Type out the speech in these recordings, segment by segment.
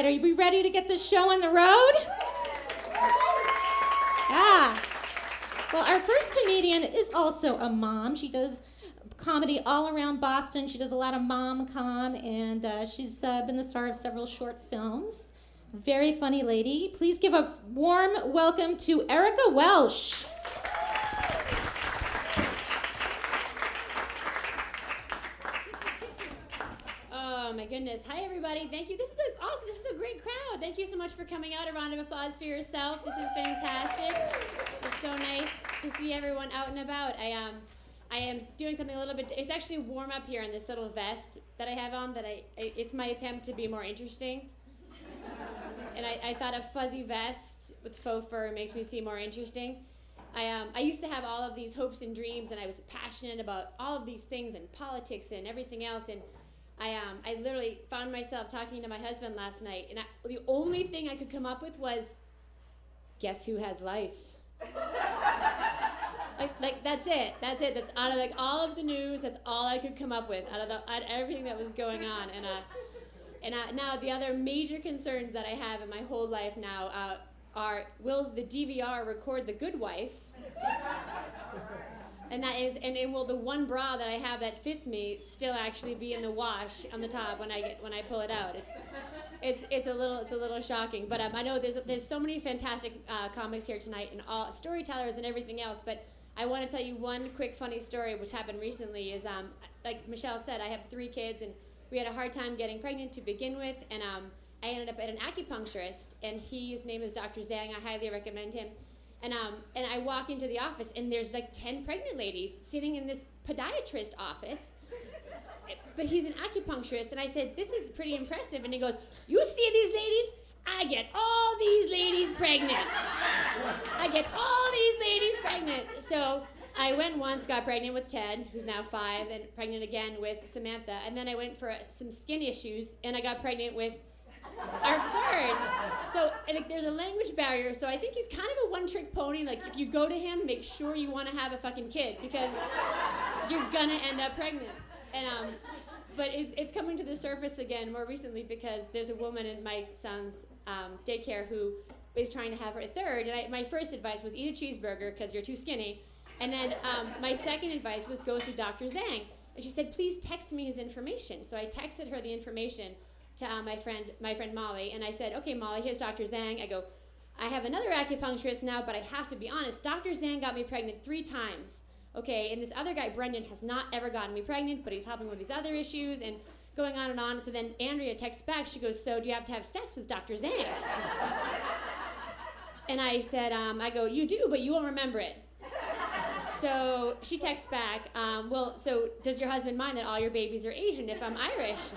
right, are we ready to get this show on the road? Yeah. Well, our first comedian is also a mom. She does comedy all around Boston. She does a lot of mom-com, and she's been the star of several short films. Very funny lady. Please give a warm welcome to Erika Welch. Oh my goodness. Hi everybody. Thank you. This is a great crowd. Thank you so much for coming out. A round of applause for yourself. This is fantastic. It's so nice to see everyone out and about. I am doing something a little bit, it's actually warm up here in this little vest that I have on it's my attempt to be more interesting. And I thought a fuzzy vest with faux fur makes me seem more interesting. I used to have all of these hopes and dreams, and I was passionate about all of these things and politics and everything else, and I literally found myself talking to my husband last night, and the only thing I could come up with was, guess who has lice? like that's it. That's out of all of the news. That's all I could come up with out of everything that was going on. And now the other major concerns that I have in my whole life now are: will the DVR record The Good Wife? And that is, and will the one bra that I have that fits me still actually be in the wash on the top when I pull it out? It's a little shocking. But I know there's so many fantastic comics here tonight, and all storytellers and everything else. But I want to tell you one quick funny story which happened recently. Is like Michelle said, I have 3 kids, and we had a hard time getting pregnant to begin with, and I ended up at an acupuncturist, and his name is Dr. Zhang. I highly recommend him. And I walk into the office, and there's 10 pregnant ladies sitting in this podiatrist office. But he's an acupuncturist, and I said, this is pretty impressive. And he goes, you see these ladies? I get all these ladies pregnant. I get all these ladies pregnant. So I went once, got pregnant with Ted, who's now 5, and pregnant again with Samantha. And then I went for some skin issues, and I got pregnant with our 3rd. So I think there's a language barrier, so I think he's kind of a one-trick pony. Like, if you go to him, make sure you want to have a fucking kid, because you're gonna end up pregnant. And but it's coming to the surface again more recently, because there's a woman in my son's daycare who is trying to have her 3rd. And my first advice was eat a cheeseburger because you're too skinny. And then my second advice was go see Dr. Zhang. And she said, please text me his information. So I texted her the information to my friend Molly, and I said, okay, Molly, here's Dr. Zhang. I go, I have another acupuncturist now, but I have to be honest, Dr. Zhang got me pregnant 3 times, okay, and this other guy, Brendan, has not ever gotten me pregnant, but he's helping with these other issues, and going on and on. So then Andrea texts back, she goes, so do you have to have sex with Dr. Zhang? And I said, I go, you do, but you won't remember it. So she texts back, well, so does your husband mind that all your babies are Asian if I'm Irish?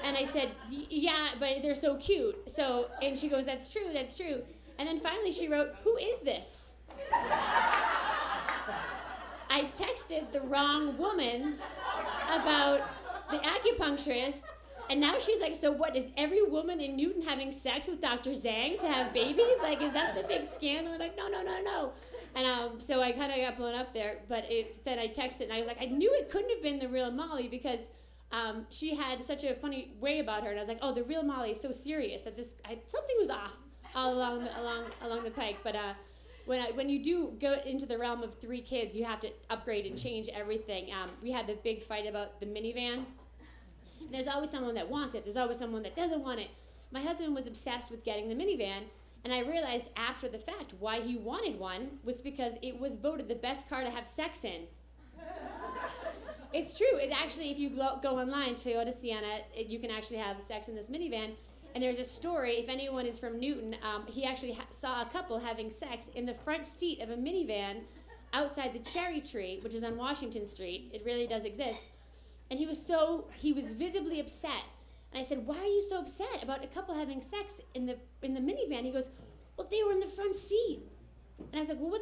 And I said, yeah, but they're so cute. So, and she goes, that's true. And then finally she wrote, who is this? I texted the wrong woman about the acupuncturist, and now she's like, so what, is every woman in Newton having sex with Dr. Zhang to have babies? Like, is that the big scandal? I'm like, no. And so I kind of got blown up there, but then I texted, and I was like, I knew it couldn't have been the real Molly, because she had such a funny way about her, and I was like, oh, the real Molly is so serious that something was off all along the pike. But when you do go into the realm of 3 kids, you have to upgrade and change everything. We had the big fight about the minivan. And there's always someone that wants it. There's always someone that doesn't want it. My husband was obsessed with getting the minivan, and I realized after the fact why he wanted one was because it was voted the best car to have sex in. It's true. It actually, if you go online, Toyota Sienna, you can actually have sex in this minivan. And there's a story, if anyone is from Newton, he actually saw a couple having sex in the front seat of a minivan outside the Cherry Tree, which is on Washington Street. It really does exist. And he was visibly upset. And I said, why are you so upset about a couple having sex in the minivan? He goes, well, they were in the front seat. And I was like, well,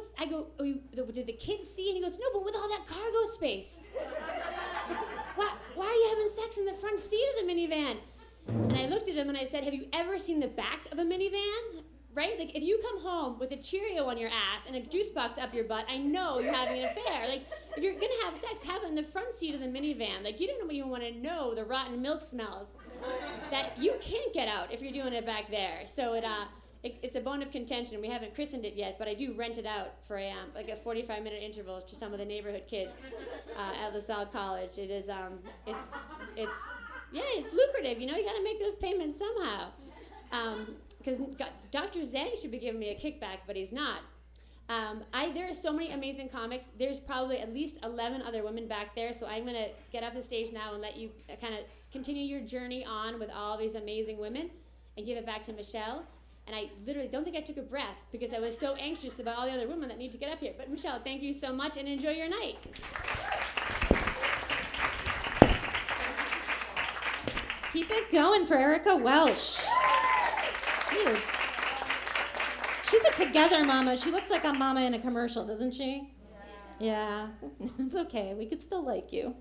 did the kids see? And he goes, no, but with all that cargo space. Why are you having sex in the front seat of the minivan? And I looked at him and I said, have you ever seen the back of a minivan? right? Like, if you come home with a Cheerio on your ass and a juice box up your butt, I know you're having an affair. Like, if you're gonna have sex, have it in the front seat of the minivan. Like, you don't even want to know the rotten milk smells that you can't get out if you're doing it back there. So it's a bone of contention. We haven't christened it yet, but I do rent it out for a 45-minute interval to some of the neighborhood kids at LaSalle College. It is it's lucrative. You got to make those payments somehow. Because Dr. Zhang should be giving me a kickback, but he's not. There are so many amazing comics. There's probably at least 11 other women back there, so I'm going to get off the stage now and let you kind of continue your journey on with all these amazing women and give it back to Michelle. And I literally don't think I took a breath because I was so anxious about all the other women that need to get up here. But Michelle, thank you so much and enjoy your night. Keep it going for Erika Welch. She's a together mama. She looks like a mama in a commercial, doesn't she? Yeah. It's okay. We could still like you.